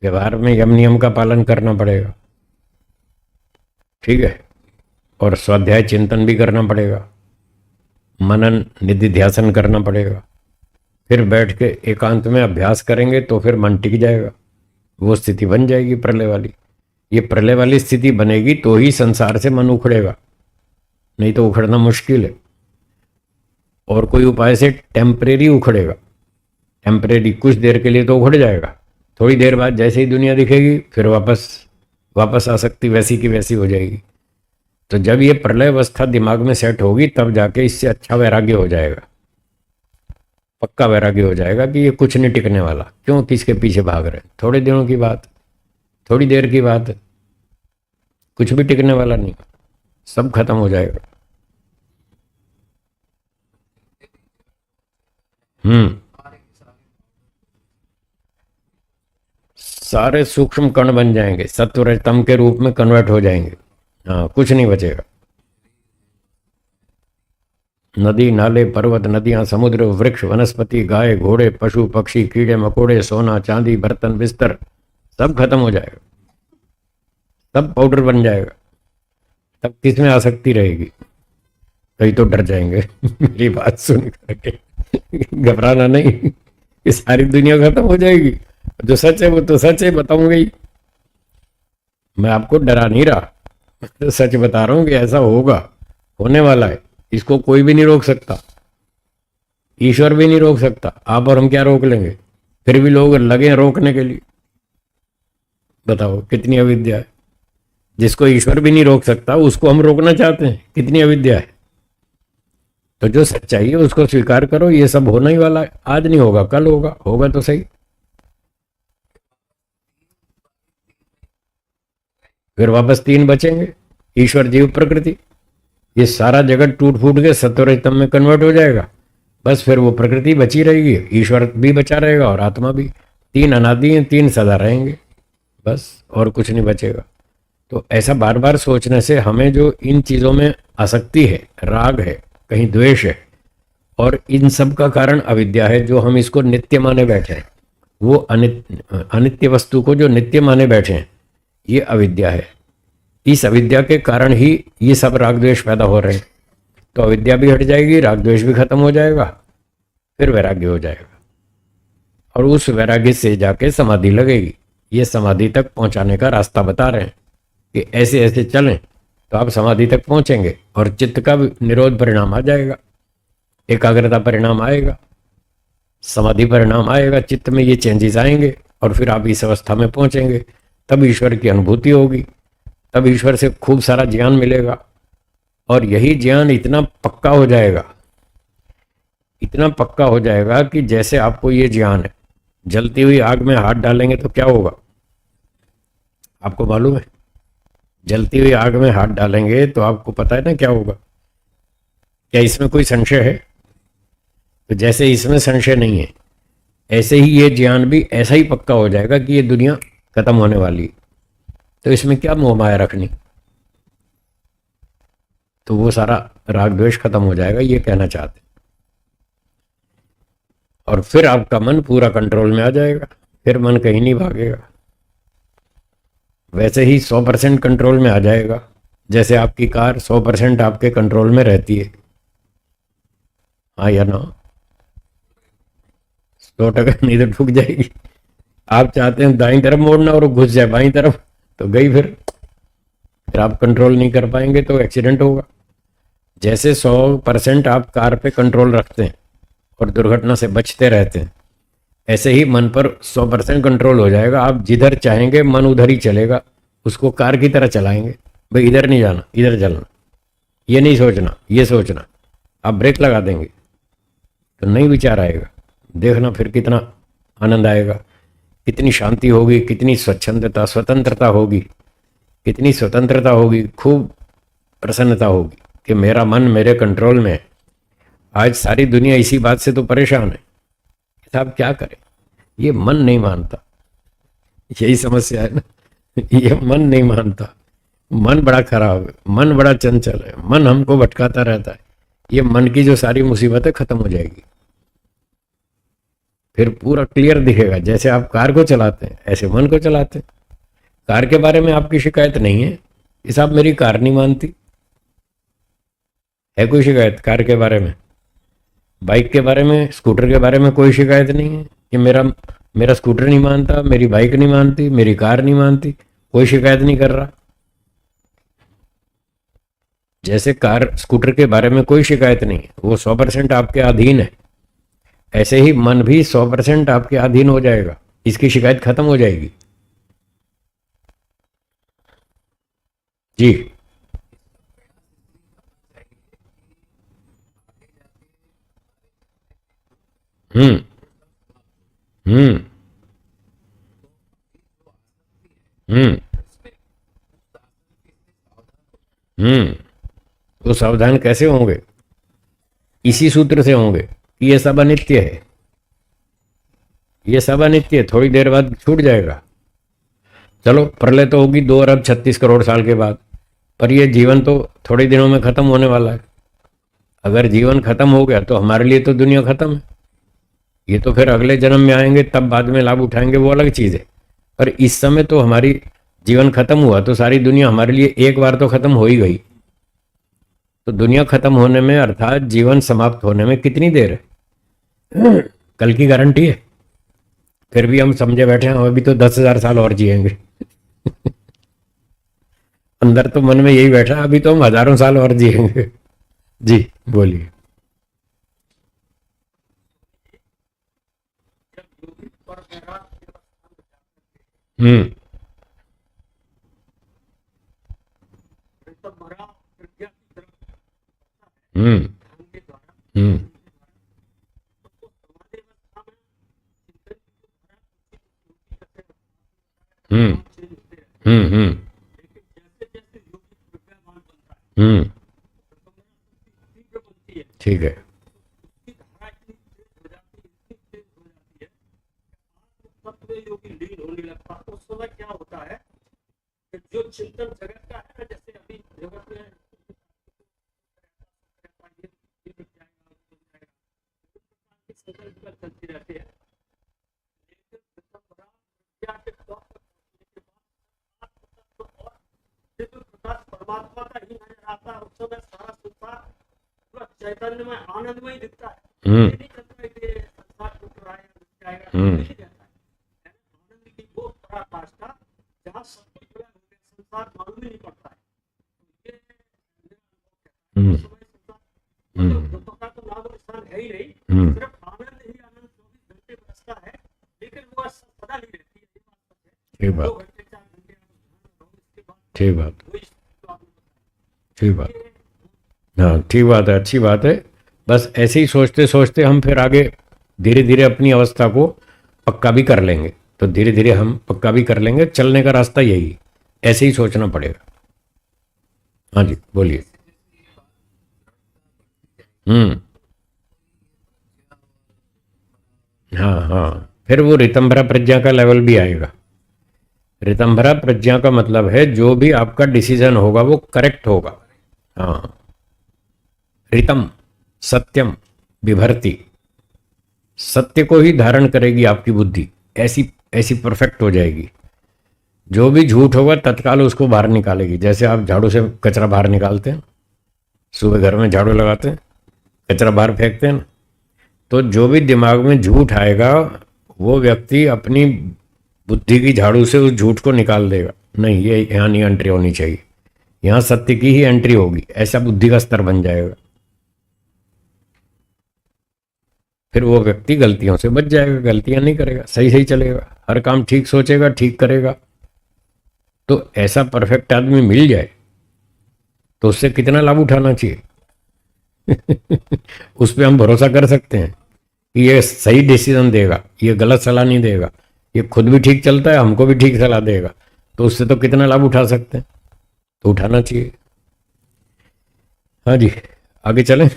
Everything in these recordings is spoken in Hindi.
व्यवहार में यम नियम का पालन करना पड़ेगा, ठीक है। और स्वाध्याय चिंतन भी करना पड़ेगा, मनन निधि ध्यासन करना पड़ेगा। फिर बैठ के एकांत में अभ्यास करेंगे तो फिर मन टिक जाएगा, वो स्थिति बन जाएगी प्रलय वाली। ये प्रलय वाली स्थिति बनेगी तो ही संसार से मन उखड़ेगा, नहीं तो उखड़ना मुश्किल है। और कोई उपाय से टेम्परेरी उखड़ेगा, टेम्परेरी कुछ देर के लिए तो उखड़ जाएगा, थोड़ी देर बाद जैसे ही दुनिया दिखेगी फिर वापस आसक्ति वैसी की वैसी हो जाएगी। तो जब ये प्रलय अवस्था दिमाग में सेट होगी तब जाके इससे अच्छा वैराग्य हो जाएगा, पक्का वैराग्य हो जाएगा कि ये कुछ नहीं टिकने वाला, क्यों किसके पीछे भाग रहे हैं, थोड़े दिनों की बात, थोड़ी देर की बात, कुछ भी टिकने वाला नहीं, सब खत्म हो जाएगा। हम्म। सारे सूक्ष्म कण बन जाएंगे, सत्व रजतम के रूप में कन्वर्ट हो जाएंगे। हाँ, कुछ नहीं बचेगा। नदी नाले पर्वत नदियां समुद्र वृक्ष वनस्पति गाय घोड़े पशु पक्षी कीड़े मकोड़े सोना चांदी बर्तन बिस्तर सब खत्म हो जाएगा, सब पाउडर बन जाएगा। तब किस में आसक्ति रहेगी? कई तो डर जाएंगे मेरी बात सुन करके। घबराना नहीं, ये सारी दुनिया खत्म हो जाएगी, जो सच है वो तो सच है, बताऊंगा ही। मैं आपको डरा नहीं रहा, तो सच बता रहा हूं कि ऐसा होगा, होने वाला है, इसको कोई भी नहीं रोक सकता, ईश्वर भी नहीं रोक सकता। आप और हम क्या रोक लेंगे? फिर भी लोग लगे रोकने के लिए। बताओ कितनी अविद्या है, जिसको ईश्वर भी नहीं रोक सकता उसको हम रोकना चाहते हैं, कितनी अविद्या है। तो जो सच्चाई है उसको स्वीकार करो, ये सब होना ही वाला है, आज नहीं होगा कल होगा, होगा तो सही। फिर वापस तीन बचेंगे, ईश्वर जीव प्रकृति। ये सारा जगत टूट फूट के सत्वरजतम में कन्वर्ट हो जाएगा, बस फिर वो प्रकृति बची रहेगी, ईश्वर भी बचा रहेगा और आत्मा भी। तीन अनादि हैं, तीन सदा रहेंगे, बस और कुछ नहीं बचेगा। तो ऐसा बार बार सोचने से हमें जो इन चीज़ों में आसक्ति है, राग है, कहीं द्वेष है, और इन सब का कारण अविद्या है, जो हम इसको नित्य माने बैठे हैं। वो अनित्य वस्तु को जो नित्य माने बैठे हैं, ये अविद्या है। इस अविद्या के कारण ही ये सब राग द्वेष पैदा हो रहे हैं। तो अविद्या भी हट जाएगी, राग द्वेष भी खत्म हो जाएगा, फिर वैराग्य हो जाएगा, और उस वैराग्य से जाके समाधि लगेगी। ये समाधि तक पहुंचाने का रास्ता बता रहे हैं कि ऐसे ऐसे चलें तो आप समाधि तक पहुंचेंगे, और चित्त का निरोध परिणाम आ जाएगा, एकाग्रता परिणाम आएगा, समाधि परिणाम आएगा, चित्त में ये चेंजेस आएंगे, और फिर आप इस अवस्था में पहुंचेंगे। तब ईश्वर की अनुभूति होगी, तब ईश्वर से खूब सारा ज्ञान मिलेगा, और यही ज्ञान इतना पक्का हो जाएगा, इतना पक्का हो जाएगा कि जैसे आपको ये ज्ञान है, जलती हुई आग में हाथ डालेंगे तो क्या होगा आपको मालूम है? जलती हुई आग में हाथ डालेंगे तो आपको पता है ना क्या होगा? क्या इसमें कोई संशय है? तो जैसे इसमें संशय नहीं है, ऐसे ही ये ज्ञान भी ऐसा ही पक्का हो जाएगा कि ये दुनिया खत्म होने वाली है, तो इसमें क्या मोह माया रखनी। तो वो सारा राग द्वेष खत्म हो जाएगा, ये कहना चाहते। और फिर आपका मन पूरा कंट्रोल में आ जाएगा, फिर मन कहीं नहीं भागेगा, वैसे ही 100% कंट्रोल में आ जाएगा, जैसे आपकी कार 100% आपके कंट्रोल में रहती है। हाँ या ना? 100% नहीं तो ठुक जाएगी। आप चाहते हैं दाईं तरफ मोड़ना और वो घुस जाए बाईं तरफ, तो गई, फिर आप कंट्रोल नहीं कर पाएंगे तो एक्सीडेंट होगा। जैसे 100% आप कार पे कंट्रोल रखते हैं और दुर्घटना से बचते रहते हैं, ऐसे ही मन पर 100% कंट्रोल हो जाएगा। आप जिधर चाहेंगे मन उधर ही चलेगा, उसको कार की तरह चलाएंगे। भाई इधर नहीं जाना, इधर चलना, ये नहीं सोचना, ये सोचना। आप ब्रेक लगा देंगे तो नहीं विचार आएगा। देखना फिर कितना आनंद आएगा, कितनी शांति होगी, कितनी स्वच्छंदता स्वतंत्रता होगी, कितनी स्वतंत्रता होगी, खूब प्रसन्नता होगी कि मेरा मन मेरे कंट्रोल में है। आज सारी दुनिया इसी बात से तो परेशान है, साहब क्या करें, ये मन नहीं मानता, यही समस्या है ना। ये मन नहीं मानता, मन बड़ा खराब है, मन बड़ा चंचल है, मन हमको भटकाता रहता है। ये मन की जो सारी मुसीबतें खत्म हो जाएगी। फिर पूरा क्लियर दिखेगा। जैसे आप कार को चलाते हैं ऐसे मन को चलाते हैं। कार के बारे में आपकी शिकायत नहीं है, इस आप मेरी कार नहीं मानती, है कोई शिकायत कार के बारे में? बाइक के बारे में, स्कूटर के बारे में कोई शिकायत नहीं है कि मेरा मेरा स्कूटर नहीं मानता, मेरी बाइक नहीं मानती, मेरी कार नहीं मानती, कोई शिकायत नहीं कर रहा। जैसे कार स्कूटर के बारे में कोई शिकायत नहीं है, वो 100% आपके अधीन है, ऐसे ही मन भी 100% आपके अधीन हो जाएगा, इसकी शिकायत खत्म हो जाएगी। जी। हम्म। हम्म। हम्म। हम्म। तो सावधान कैसे होंगे? इसी सूत्र से होंगे कि ये सब अनित्य है, ये सब अनित्य है, थोड़ी देर बाद छूट जाएगा। चलो प्रलय तो होगी 2 अरब 36 करोड़ साल के बाद, पर ये जीवन तो थोड़े दिनों में खत्म होने वाला है। अगर जीवन खत्म हो गया तो हमारे लिए तो दुनिया खत्म है। ये तो फिर अगले जन्म में आएंगे तब बाद में लाभ उठाएंगे, वो अलग चीज है। पर इस समय तो हमारी जीवन खत्म हुआ तो सारी दुनिया हमारे लिए एक बार तो खत्म हो ही गई। तो दुनिया खत्म होने में अर्थात जीवन समाप्त होने में कितनी देर है? कल की गारंटी है? फिर भी हम समझे बैठे हैं अभी तो 10,000 साल और जिएंगे। अंदर तो मन में यही बैठा अभी तो हम हजारों साल और जिएंगे। जी बोलिए। हम्म। हम्म। हम्म। हम्म। हम्म। हम्म। हम्म। ठीक है। हम्म। हम्म। हम्म। हम्म। हम्म। ठीक बात। ठीक बात। ठीक बात। हाँ ठीक बात है, अच्छी बात है। बस ऐसे ही सोचते सोचते हम फिर आगे धीरे धीरे अपनी अवस्था को पक्का भी कर लेंगे। तो धीरे धीरे हम पक्का भी कर लेंगे, चलने का रास्ता यही है, ऐसे ही सोचना पड़ेगा। हाँ जी बोलिए। हम्म। हाँ हाँ, फिर वो ऋतंभरा प्रज्ञा का लेवल भी आएगा। ऋतंभरा प्रज्ञा का मतलब है जो भी आपका डिसीजन होगा वो करेक्ट होगा। हाँ। ऋतम, सत्यम, विभर्ति, सत्य को ही धारण करेगी आपकी बुद्धि, ऐसी ऐसी परफेक्ट हो जाएगी। जो भी झूठ होगा तत्काल उसको बाहर निकालेगी। जैसे आप झाड़ू से कचरा बाहर निकालते हैं, सुबह घर में झाड़ू लगाते हैं, कचरा बाहर फेंकते हैं ना, तो जो भी दिमाग में झूठ आएगा वो व्यक्ति अपनी बुद्धि की झाड़ू से उस झूठ को निकाल देगा। नहीं, ये यहाँ नहीं एंट्री होनी चाहिए, यहाँ सत्य की ही एंट्री होगी, ऐसा बुद्धि का स्तर बन जाएगा। फिर वो व्यक्ति गलतियों से बच जाएगा, गलतियां नहीं करेगा, सही सही चलेगा, हर काम ठीक सोचेगा, ठीक करेगा। तो ऐसा परफेक्ट आदमी मिल जाए तो उससे कितना लाभ उठाना चाहिए। उस पर हम भरोसा कर सकते हैं कि ये सही डिसीजन देगा, ये गलत सलाह नहीं देगा, ये खुद भी ठीक चलता है, हमको भी ठीक सलाह देगा। तो उससे तो कितना लाभ उठा सकते हैं, तो उठाना चाहिए। हाँ जी, आगे चलें।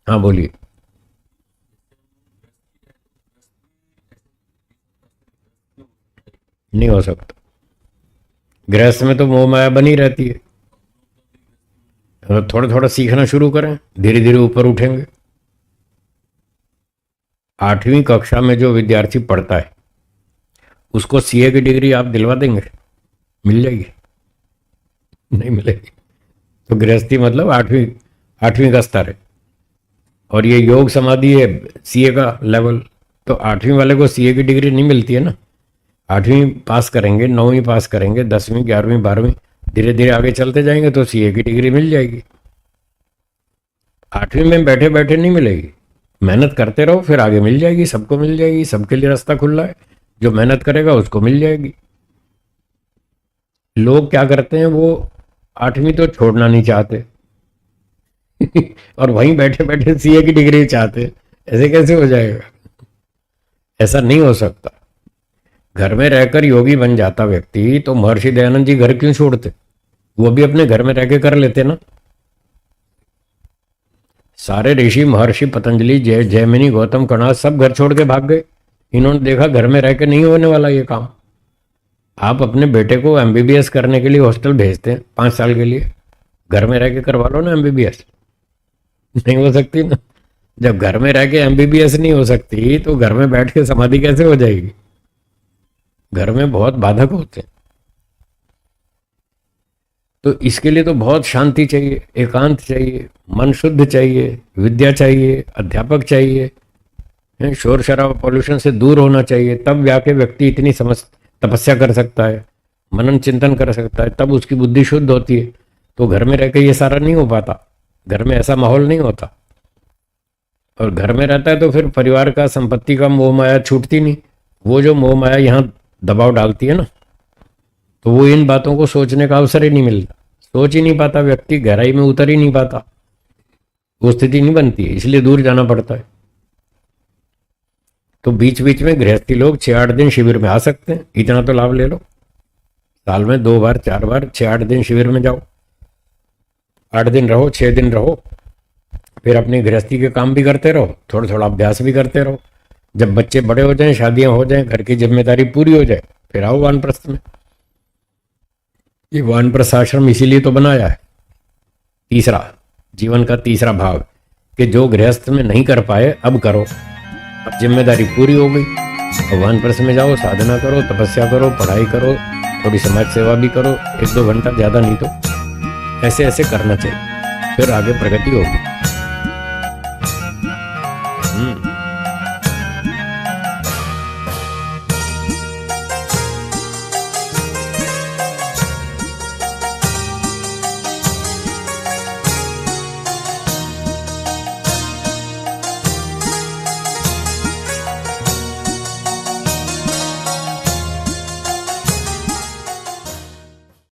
हाँ बोलिए। नहीं हो सकता, गृहस्थ में तो मोह माया बनी रहती है। थोड़ा थोड़ा सीखना शुरू करें, धीरे धीरे ऊपर उठेंगे। 8वीं कक्षा में जो विद्यार्थी पढ़ता है उसको सीए की डिग्री आप दिलवा देंगे? मिल जाएगी? नहीं मिलेगी। तो गृहस्थी मतलब आठवीं का स्तर है, और ये योग समाधि है सीए का लेवल। तो 8वीं वाले को सीए की डिग्री नहीं मिलती है ना। 8वीं पास करेंगे, 9वीं पास करेंगे, 10वीं, 11वीं, 12वीं, धीरे धीरे आगे चलते जाएंगे तो सीए की डिग्री मिल जाएगी। 8वीं में बैठे बैठे नहीं मिलेगी, मेहनत करते रहो फिर आगे मिल जाएगी, सबको मिल जाएगी, सबके लिए रास्ता खुला है, जो मेहनत करेगा उसको मिल जाएगी। लोग क्या करते हैं, वो 8वीं तो छोड़ना नहीं चाहते और वहीं बैठे बैठे सीए की डिग्री चाहते। ऐसे कैसे हो जाएगा? ऐसा नहीं हो सकता। घर में रहकर योगी बन जाता व्यक्ति तो महर्षि दयानंद जी घर क्यों छोड़ते? वो भी अपने घर में रह के कर लेते ना। सारे ऋषि, महर्षि पतंजलि, जैमिनी, गौतम, कणाद सब घर छोड़ के भाग गए। इन्होंने देखा घर में रह के नहीं होने वाला ये काम। आप अपने बेटे को एमबीबीएस करने के लिए हॉस्टल भेजते हैं 5 साल के लिए, घर में रह के करवा लो ना एमबीबीएस। नहीं हो सकती ना। जब घर में रह के एमबीबीएस नहीं हो सकती तो घर में बैठ के समाधि कैसे हो जाएगी? घर में बहुत बाधक होते हैं। तो इसके लिए तो बहुत शांति चाहिए, एकांत चाहिए, मन शुद्ध चाहिए, विद्या चाहिए, अध्यापक चाहिए, शोर शराबा पॉल्यूशन से दूर होना चाहिए। तब जाके व्यक्ति इतनी तपस्या कर सकता है, मनन चिंतन कर सकता है, तब उसकी बुद्धि शुद्ध होती है। तो घर में रह के ये सारा नहीं हो पाता, घर में ऐसा माहौल नहीं होता। और घर में रहता है तो फिर परिवार का, संपत्ति का मोह माया छूटती नहीं। वो जो मोह माया यहाँ दबाव डालती है ना, तो वो इन बातों को सोचने का अवसर ही नहीं मिलता, सोच ही नहीं पाता व्यक्ति, गहराई में उतर ही नहीं पाता, वो स्थिति नहीं बनती है, इसलिए दूर जाना पड़ता है। तो बीच बीच में गृहस्थी लोग 6-8 दिन शिविर में आ सकते हैं, इतना तो लाभ ले लो। साल में 2 बार 4 बार 6-8 दिन शिविर में जाओ, 8 दिन रहो, 6 दिन रहो, फिर अपनी गृहस्थी के काम भी करते रहो, थोड़ा थोड़ा अभ्यास भी करते रहो। जब बच्चे बड़े हो जाएं, शादियां हो जाएं, घर की जिम्मेदारी पूरी हो जाए, फिर आओ वानप्रस्थ में। ये वानप्रस्थ आश्रम इसीलिए तो बनाया है, तीसरा जीवन का तीसरा भाग, कि जो गृहस्थ में नहीं कर पाए अब करो, अब जिम्मेदारी पूरी हो गई, अब वानप्रस्थ में जाओ, साधना करो, तपस्या करो, पढ़ाई करो, थोड़ी समाज सेवा भी करो, 1-2 घंटा, ज़्यादा नहीं तो। ऐसे ऐसे करना चाहिए, फिर आगे प्रगति होगी।